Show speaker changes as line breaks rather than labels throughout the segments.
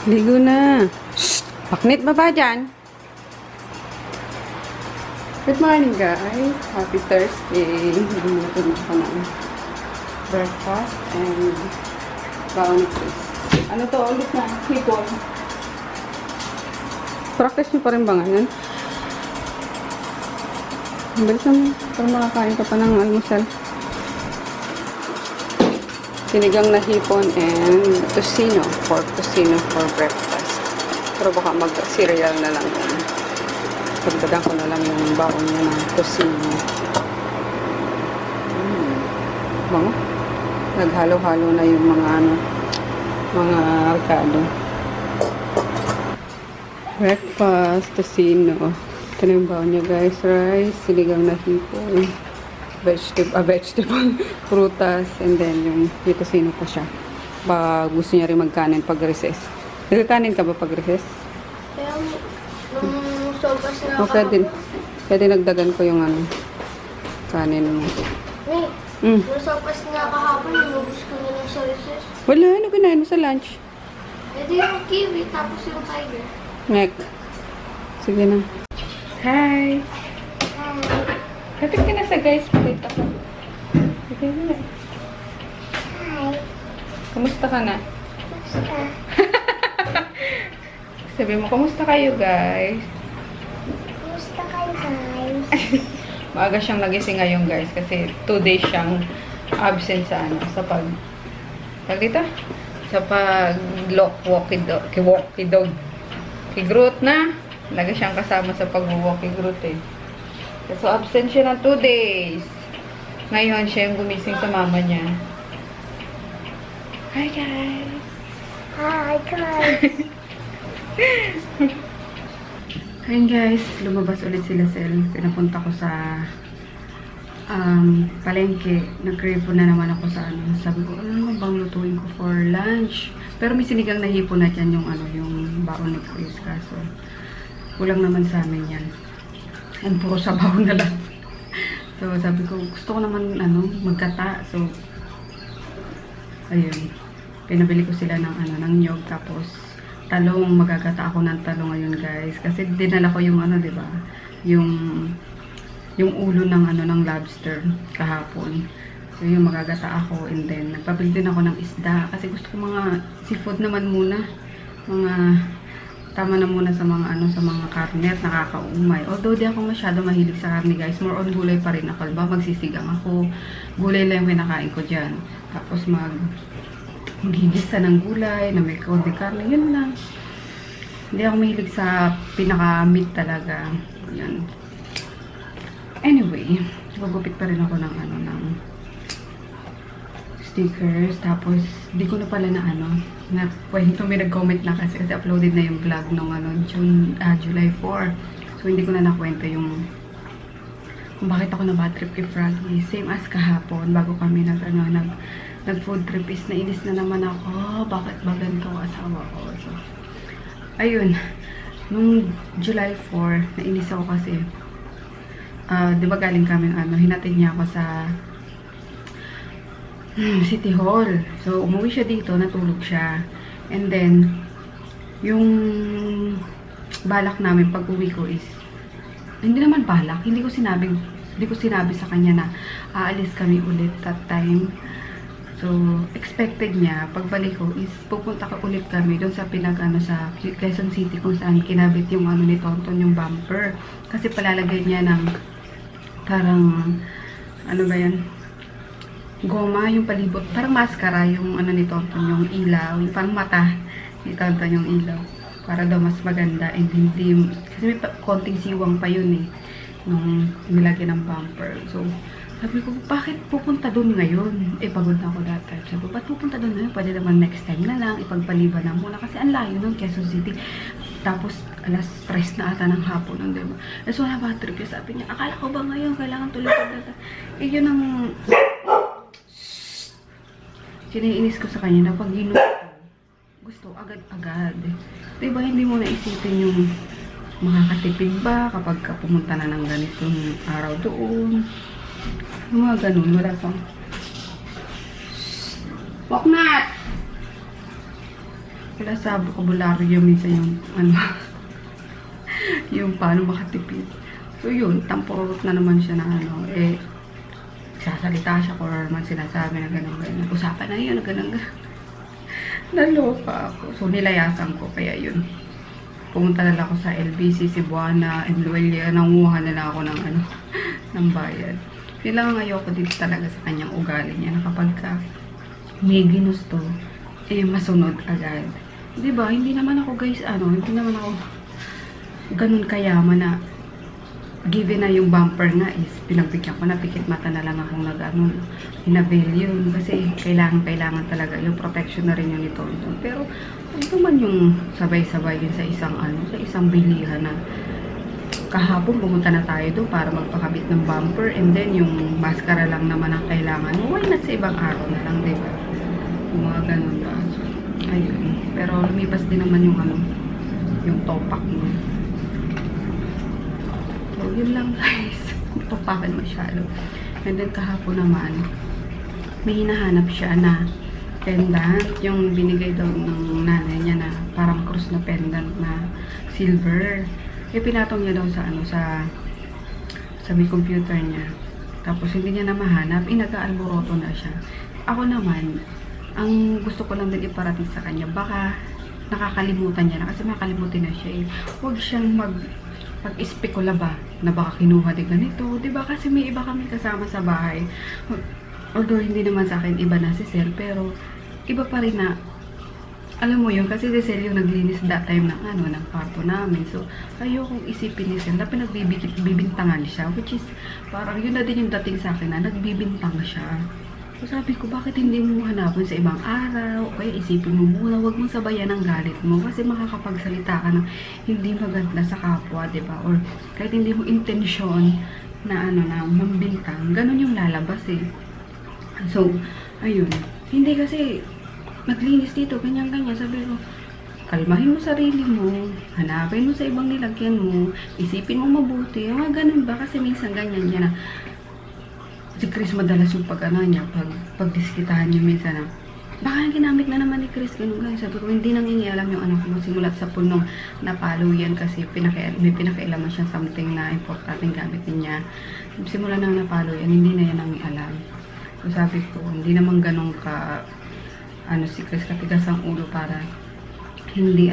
Ligo na. Shh! Paknit ba ba dyan? Good morning, guys. Happy Thursday. Lumuto na ako ng breakfast and baon quiz. Ano to ulit na? Hipon. Practice nyo pa rin ba ngayon? Ang bilis naman. Para makakain ka pa ng almusal. Sinigang na hipon and tocino. Pork tocino for breakfast. Pero baka mag-cereal na lang yan. Pagdagan ko na lang yung baon niya ng tocino. Bango. Naghalo-halo na yung mga mga arkado. Breakfast, tocino. Ito na yung baon niya, guys. Rice, sinigang na hipon. Vegetable, prutas, and then yung tocino pa siya. Gusto niya rin magkanin pag recess. Nagkakanin ka ba pag recess?
Pero, nung sopas na
Pwede nagdagan ko yung kanin mo.
Wait, nung sopas na kahapon, inubos ko na lang sa recess.
Wala, ano kinain mo sa lunch?
E di yung kiwi, tapos yung tiger.
Nek. Sige na. Hi! Kapit ka na sa guys. Pakita ko. Sige na.
Hi.
Kamusta ka na?
Basta.
Sabi mo, kamusta kayo guys?
Basta kayo, guys.
Maaga siyang nagising ngayon guys. Kasi 2 days siyang absent sa sa pag-walkie dog. Kigrut na. Lagi siyang kasama sa pag-walkie grut eh. So, absent siya ng 2 days. Ngayon, siya yung gumising sa mama niya. Hi, guys!
Hi, guys.
Hi, guys. Lumabas ulit sila Sel. Pinapunta ko sa palengke. Nag-crave na naman ako sa Sabi ko, ano bang lutuin ko for lunch? Pero may sinigang na hipon na dyan yung baon ni Chris. Kaso, kulang naman sa amin yan. And puro sabaw na lang. So, sabi ko, gusto ko naman, magkata. So, ayun. Pinabili ko sila ng nyog. Tapos, talong. Magagata ako ng talong ngayon, guys. Kasi dinala ko yung, diba? Yung ulo ng lobster kahapon. So, yung magagata ako. And then, nagpabili din ako ng isda. Kasi gusto ko mga seafood naman muna. Tama na muna sa mga sa mga karne at nakakaumay. Although di ako masyado mahilig sa karne, guys. More on gulay pa rin ako. Diba? Magsisigang ako. Gulay lang yung kinakain ko dyan. Tapos maghigisa ng gulay na may konti karne. Yun lang. Hindi ako mahilig sa pinaka-meat talaga. Yan. Anyway, gugupit pa rin ako ng stickers. Tapos, di ko na pala na kwento, may nag-comment na kasi uploaded na yung vlog nung July 4. So, hindi ko na nakwento yung kung bakit ako na bad trip kay Froggy. Same as kahapon, bago kami nag-food trip is nainis na naman ako. Bakit ba ganito ang asawa ko? So, ayun. Nung July 4, nainis ako kasi di ba galing kami hinatid niya ako sa City Hall. So, umuwi siya dito, natulog siya. And then, yung balak namin pag uwi ko is, hindi naman balak, hindi ko sinabi sa kanya na aalis kami ulit that time. So, expected niya, pagbalik ko is, pupunta ko ulit kami doon sa sa Quezon City kung saan kinabit yung ni Tonton, yung bumper. Kasi palalagay niya ng parang, ba yan? Goma, yung palibot, parang maskara yung ni Tonton, yung ilaw, yung parang mata ni Tonton yung ilaw. Para daw mas maganda and hindi, kasi may konting siwang pa yun nung nilagyan ng bumper. So, sabi ko, bakit pupunta doon ngayon? Pagod na ako dati. Sabi ko, ba't pupunta doon ngayon? Pwede naman next time na lang, ipagpaliban na muna. Kasi ang layo ng Quezon City. Tapos, alas 3 na ata ng hapon nun, diba? So, wala ba trip? Sabi niya, akala ko ba ngayon? Kailangan tuloy pa data. Yun ang siniinis ko sa kanya na pag gusto agad-agad. Diba, hindi mo naisipin yung makakatipid ba kapag pumunta na ng ganitong araw doon. Yung mga ganun, wala pang Waknat! Wala sa vocabulary minsan yung, ano, yung paano makatipid. So, yun, tampurot na naman siya na, ano, eh, sasalita siya or man sinasabi na gano'n. Usapan na yun, na gano'n. Naloka ako. So, nilayasan ko. Kaya yun. Pumunta na lang ako sa LBC, Cebuana, and Luelia. Nanguha na lang ako ng, ano, ng bayad. Yun lang ang ayoko dito talaga sa kanyang ugali niya. Na kapag ka may ginusto, eh, masunod agad. Diba? Hindi naman ako, guys, ano, hindi naman ako ganun kayaman na given na yung bumper nga is pinagbigyan ko na, pikit mata na lang akong nag-ano, in-avail yun. Kasi kailangan talaga yung protection na rin yun nito. Pero ito man yung sabay-sabay din sa isang ano, sa isang bilihan na kahapon pumunta na tayo doon para magpakabit ng bumper and then yung maskara lang naman ang kailangan. Why not sa ibang araw na lang, diba? Yung mga ganun ba. So, ayun. Pero lumipas din naman yung ano, yung topak mo. So, yun lang guys. Papakan masyado. And then kahapon naman, may hinahanap siya na pendant. Yung binigay daw ng nanay niya na parang cross na pendant na silver. Eh, pinatong niya daw sa ano, sa may computer niya. Tapos hindi niya na mahanap. Nag-aalboroto na siya. Ako naman, ang gusto ko lang din iparating sa kanya, baka nakakalimutan niya na. Kasi makakalimutan na siya eh. Huwag siyang mag-espekula ba na baka kinuha din ganito. Diba? Kasi may iba kami kasama sa bahay. Although hindi naman sa akin iba na si Sel, pero iba pa rin na, alam mo yun, kasi si Sel yung naglinis that time ng ano, ng kwarto namin. So, ayokong isipin ni Sel na pinagbibintangan siya, which is, parang yun na din yung dating sa akin na nagbibintang siya. So, sabi ko, bakit hindi mo hanapin sa ibang araw? O kaya isipin mo muna, huwag mong sabayan ang galit mo. Kasi makakapagsalita ka ng hindi maganda sa kapwa, diba? Or kahit hindi mo intensyon na ano na, mambintang, ganun yung lalabas eh. So, ayun. Hindi kasi, naglinis dito, ganyan-ganyan. Sabi ko, kalmahin mo sarili mo, hanapin mo sa ibang nilagyan mo, isipin mo mabuti. Mga ganun ba? Kasi minsan ganyan niya na, si Chris madalas yung pag-ano niya, pag-diskitahan niya minsan na, baka ginamit na naman ni Chris, ganun ganyan. Sabi ko, hindi nangingialam yung anak mo, simulat sa punong napalo yan kasi may pinakailaman siya something na importanteng gamit niya. Simula nang napalo yan, hindi na yan nangingialam. So sabi ko, hindi naman ganun ka, ano si Chris, katigas ang ulo para hindi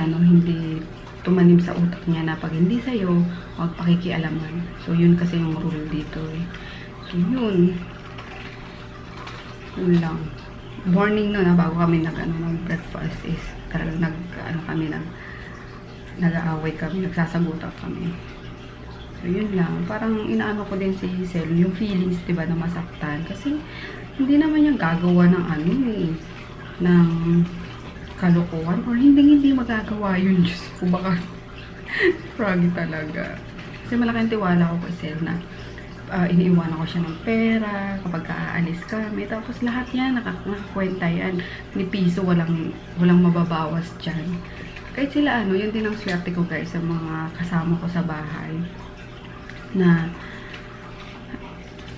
tumanim sa utak niya na pag hindi sa'yo, huwag pakikialaman. So yun kasi yung rule dito eh. So yun. Yun lang. Morning na bago kami nag-breakfast is talagang nag-aaway kami, nagsasagutan kami. So yun lang. Parang inaano ko din si Sel, yung feelings, diba, na masaktan. Kasi hindi naman yung gagawa ng ano eh, ng kalokohan or hindi magagawa yun. Diyos ko, baka froggy talaga. Kasi malaking tiwala ko kay Sel na iniiwanan ko siya ng pera kapag aalis kami. Tapos lahat yan, nakakwenta yan. Ni piso, walang mababawas dyan. Kahit sila yun din ang swerte ko guys sa mga kasama ko sa bahay. Na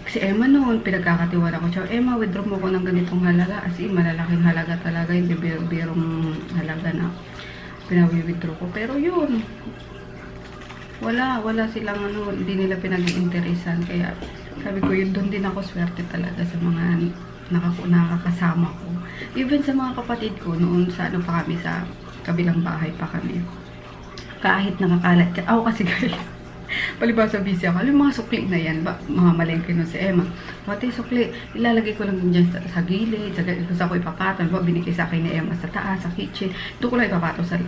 si Emma noon, pinagkakatiwala ko siya, Emma, withdraw mo ko ng ganitong halaga. As in, malalaking halaga talaga, hindi birong halaga na pinawi-withdraw ko. Pero yun, wala silang hindi nila pinag-iinteresan. Kaya sabi ko, yun, doon din ako swerte talaga sa mga nakakasama ko. Even sa mga kapatid ko, noon sa pa kami, sa kabilang bahay pa kami. Kahit nakakalat ka, ako kasi guys, palibasa busy ako. Alam, mga sukli na yan. Mga malengke nun si Emma. Pati sukli, ilalagay ko lang dyan sa gilid. Sa ko ipapatol. Binigay sa akin ni Emma sa taas, sa kitchen. Ito ko lang ipapatol sa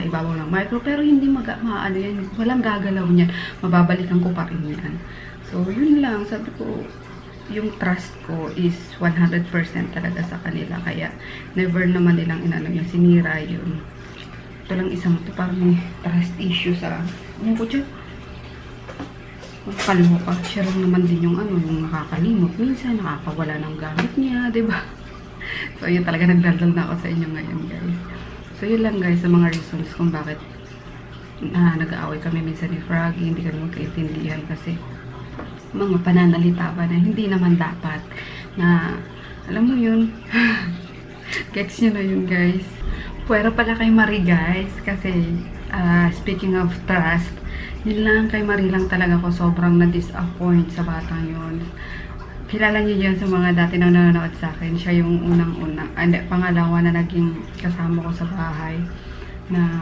ibabaw ng micro. Pero hindi yan. Walang gagalaw niyan. Mababalikan ko pa rin yan. So, yun lang. Sabi ko, yung trust ko is 100% talaga sa kanila. Kaya, never naman nilang yung sinira yun. Ito lang isang ito. Parang may trust issue sa yung ko dyan. Kaloka. Siya lang naman din yung yung nakakalimot. Minsan, nakakawala ng gamit niya, diba? So, yun talaga, nagdaldal na ako sa inyo ngayon, guys. So, yun lang, guys, sa mga reasons kung bakit nag-aaway kami minsan ni Froggy. Hindi kami magkaintindihan kasi mga pananalita ba na hindi naman dapat na, alam mo yun, gets nyo na yun, guys. Pwera pala kay Marie, guys. Kasi, speaking of trust, yun lang kay Marie lang talaga ako sobrang na-disappoint sa batang yun. Kilala niyo yun sa mga dati na nanonood sa akin. Siya yung unang-unang, pangalawa na naging kasama ko sa bahay. Na,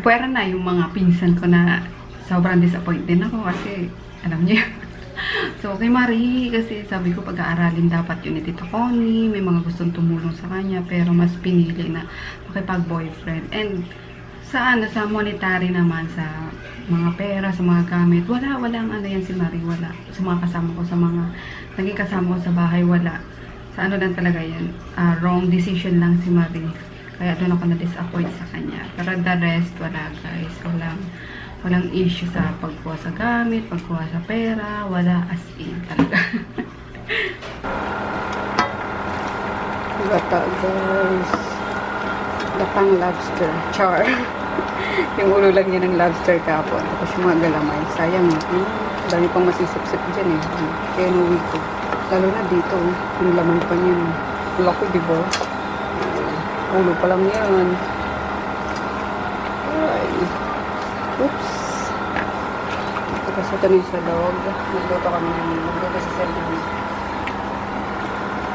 pwera na yung mga pinsan ko na sobrang disappoint din ako kasi, alam niyo so, kay Marie, kasi sabi ko pag-aaralin dapat yun ni Tita Connie, may mga gustong tumulong sa kanya, pero mas pinili na makipag-boyfriend. And, sa monetary naman, sa mga pera, sa mga gamit, walang ano yan si Marie, wala. Sa mga kasama ko, naging kasama ko sa bahay, wala. Sa ano lang talaga yan, wrong decision lang si Marie. Kaya doon ako na-disappoint sa kanya. Pero the rest, wala guys, walang issue sa pagkuha sa gamit, pagkuha sa pera, wala as in talaga. Gata guys. Gatang lobster. Char. Yung ulo lang niya ng lobster kapon. Tapos yung mga galamay. Sayang eh. Dami pang masisip-sip dyan eh. Kaya inuwi ko. Lalo na dito. Yung laman pa niya. Laki diba? Ulo pa lang yan. Ay. Oops. Kasi ito na yung sa loob. Nagluto sa sel ng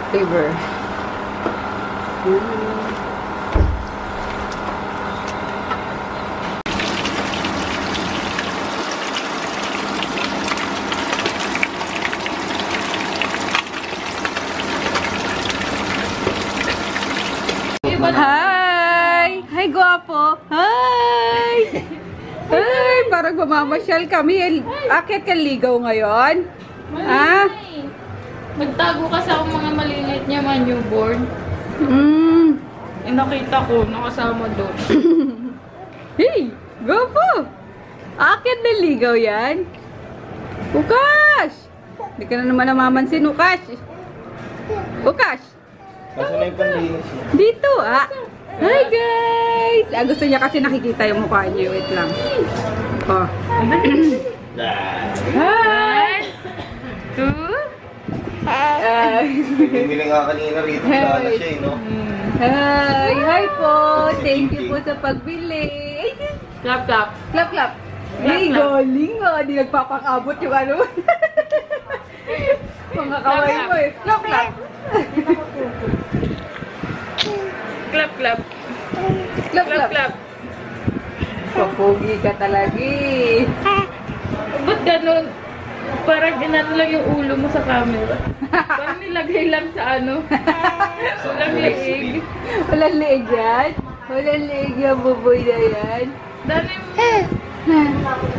flavor. Hi! Hi, guwapo! Hi! Ay, parang mamamasyal kami. Akit ka ligaw ngayon? Ha?
Nagtago kasi ako mga maliliit niya man newborn. Nakita ko, nakasama doon.
Hey! Guwapo! Akit na ligaw yan? Ukash! Hindi ka na naman namamansin, Ukash. Ukash!
Kaso na yung pandinis niya.
Dito, Hi guys! Gusto niya kasi nakikita yung mukha niyo. Wait lang. Oh. Hi! 2.
Bibili nga kanina rito. Lala siya no?
Hi! Hi po! Thank you po sa pagbili.
Clap, clap.
Clap, clap. Hey, galing Di nagpapakabot yung ano. Mga kaway mo eh. Clap, clap.
Clap, clap.
Clap,
Clap,
clap.
clap.
Papugi ka talaga eh.
Ba't ganun? Parang inano lang yung ulo mo sa camera. Parang nilagay lang sa ano. Walang leeg.
Walang leeg yan? Walang leeg yan, buboy na yan.
Dali mo.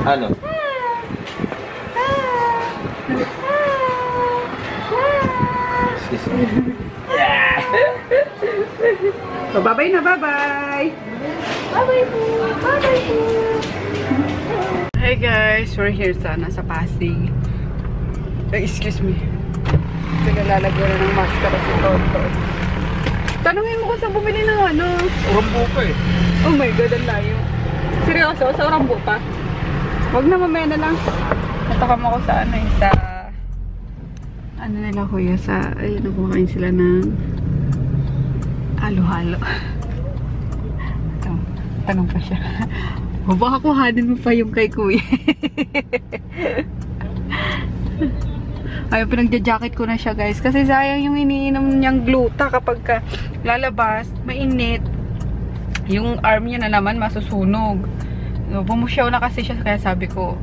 Ano? Excuse me.
So, bye-bye na, bye-bye!
Bye-bye po. Bye-bye po.
Hey guys, we're here sa Pasig. Excuse me. Lalagyan na ng maskara si Tonton. Tanungin mo kung saan bumili ng ano.
Rambuka eh.
Oh my God, ang layo. Seryoso? Sa Rambuka? Wag na, mamaya na lang. Natakam ako sa ano sa ano nila kuya, sa ayun, kumakain sila ng halo-halo. Tanong pa siya. O baka kuhanin mo pa yung kay kuya. Ayun, pinagja-jacket ko na siya guys. Kasi sayang yung iniinom niyang gluta kapag lalabas, mainit. Yung arm niya na naman masusunog. So, bumusyaw na kasi siya, kaya sabi ko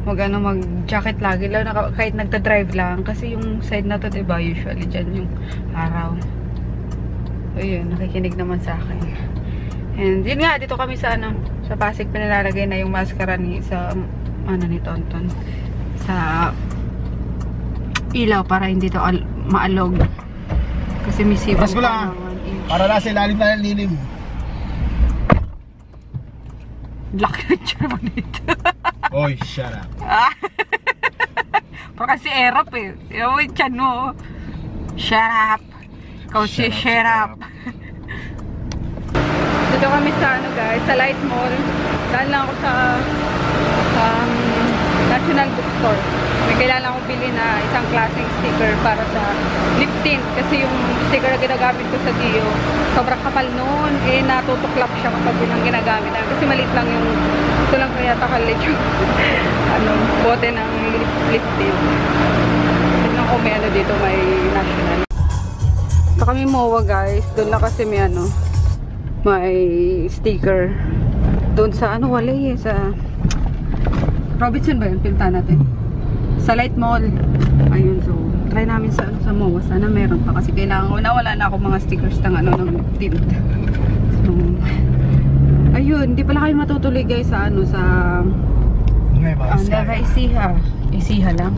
mag-jacket lagi lang kahit nagda-drive lang kasi yung side na to, diba, usually dyan yung araw. Ayun, nakikinig naman sa akin. And yun nga, dito kami sa sa Pasig, pinalalagay na yung maskara ni ni Tonton sa ilaw para hindi to maalog kasi may sibong
Pas ko lang, para nasa ilalim na ng lilim.
laki na siya naman ito.
Oy, shut up.
Parang kasi erap eh. Yung tiyan mo. Shut up. Ikaw si shut up. Dito kami sa guys, sa Light Mall. Dahil lang ako sa National Bookstore. May kailangan akong bili na isang klaseng sticker para sa lip tint. Kasi yung sticker na ginagamit ko sa Dio, sobrang kapal noon. Eh, natutuklap siya kapag yun ang ginagamit namin. Kasi maliit lang yung, ito lang kaya takalit yung bote ng lip tint. Tignan ko may dito, may national. Ito kami MOA guys. Doon na kasi may may sticker. Doon sa wala sa Robinson ba yun? Pinta natin. Sa Light Mall. Ayun, so try namin sa MOA. Sana meron pa kasi kailangan ko wala na ako mga stickers ng ng lip tint. So ayun, hindi pala kayo matutuloy guys sa sa Nueva Ecija. Ecija lang.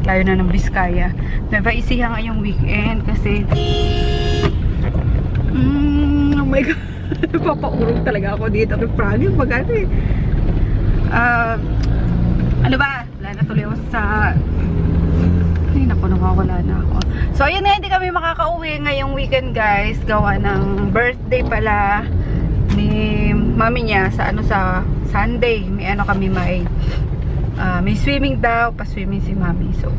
Layo na ng Biskaya. Nueva Ecija ngayong weekend kasi oh my god. Papaurog talaga ako dito kay Froggy pag ano ba? Wala na tuloy ako sa ay naku, nakawala na ako. So ayun na, hindi kami makakauwi ngayong weekend guys. Gawa ng birthday pala ni mami niya sa sa Sunday. May kami may swimming daw, pa-swimming si mami. So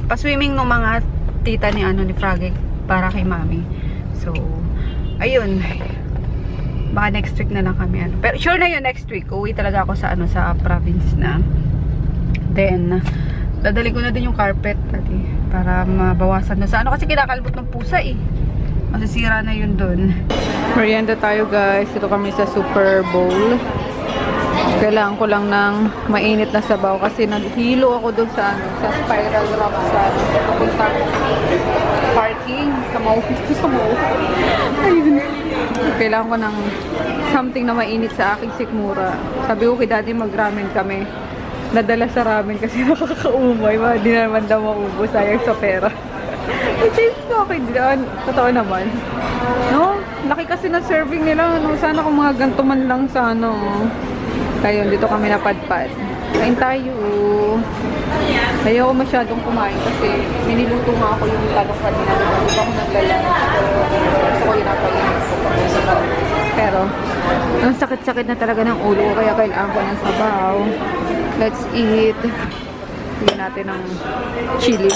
pa-swimming ng mga tita ni ni Froggy para kay mami. So ayun, baka next week na lang kami pero sure na yun, next week uwi talaga ako sa sa province na. Then dadali ko na din yung carpet para mabawasan na sa kasi kinakalbot ng pusa masisira na yun dun. Merienda tayo guys, ito kami sa Super Bowl. Kailangan ko lang ng mainit na sabaw kasi naghilo ako dun sa sa Spiral Rock sa papuntang parking sa Mau. Ayun. Kailangan ko ng something na mainit sa aking sikmura. Sabi ko kay daddy mag-ramen kami. Nadala sa ramen kasi nakakaumay. Hindi na naman daw maubos. Sayang sa pera. Which is okay. Totoo naman. No? Laki kasi na serving nila. No? Sana kung mga ganito man lang sa Kaya dito kami napadpad. Kain tayo. Ayaw ko masyadong kumain kasi miniluto nga ako yung talong kanina. Hindi pa ako naglalang. Gusto ko yung napainit ko. Pero, ang sakit-sakit na talaga ng ulo ko kaya kailangan ko ng sabaw. Let's eat. Bigyan natin ng chili.